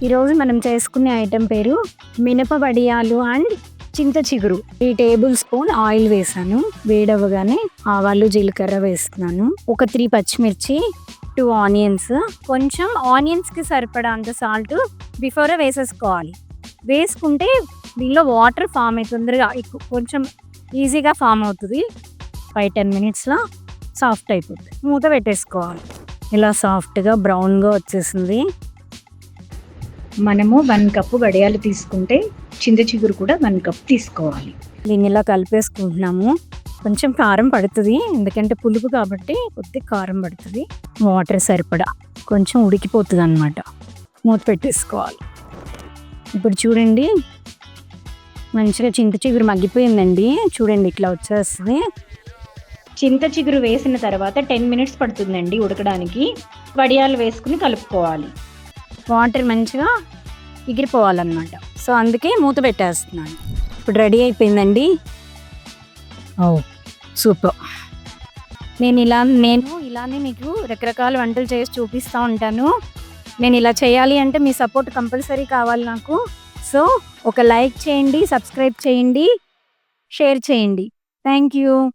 ఈరోజు మనం చేసుకునే ఐటెం పేరు మినప వడియాలు అండ్ చింత చిగురు. 3 టేబుల్ స్పూన్ ఆయిల్ వేసాను. వేడవగానే ఆవాలు జీలకర్ర వేస్తున్నాను. ఒక 3 పచ్చిమిర్చి, 2 ఆనియన్స్, కొంచెం ఆనియన్స్కి సరిపడా అంత సాల్ట్ బిఫోరే వేసేసుకోవాలి. వేసుకుంటే దీనిలో వాటర్ ఫామ్ అవుతుంది, తొందరగా కొంచెం ఈజీగా ఫామ్ అవుతుంది. 5-10 మినిట్స్లో సాఫ్ట్ అయిపోతుంది. మూత పెట్టేసుకోవాలి. ఇలా సాఫ్ట్గా బ్రౌన్గా వచ్చేసింది. మనము 1 కప్పు వడియాలు తీసుకుంటే చింత చిగురు కూడా 1 కప్ తీసుకోవాలి. దీన్ని ఇలా కలిపేసుకుంటున్నాము. కొంచెం కారం పడుతుంది, ఎందుకంటే పులుపు కాబట్టి కొద్దిగా కారం పడుతుంది. వాటర్ సరిపడా కొంచెం ఉడికిపోతుంది అన్నమాట. మూత పెట్టేసుకోవాలి. ఇప్పుడు చూడండి, మంచిగా చింత చిగురు మగ్గిపోయిందండి. చూడండి ఇట్లా వచ్చేస్తుంది. చింత చిగురు వేసిన తర్వాత 10 మినిట్స్ పడుతుందండి ఉడకడానికి. వడియాలు వేసుకుని కలుపుకోవాలి. వాటర్ మంచిగా ఎగిరిపోవాలన్నమాట. సో అందుకే మూత పెట్టేస్తున్నాను. ఇప్పుడు రెడీ అయిపోయిందండి. సూపర్. నేను ఇలానే మీకు రకరకాల వంటలు చేసి చూపిస్తూ ఉంటాను. నేను ఇలా చేయాలి అంటే మీ సపోర్ట్ కంపల్సరీ కావాలి నాకు. సో ఒక లైక్ చేయండి, సబ్స్క్రైబ్ చేయండి, షేర్ చేయండి. Thank you.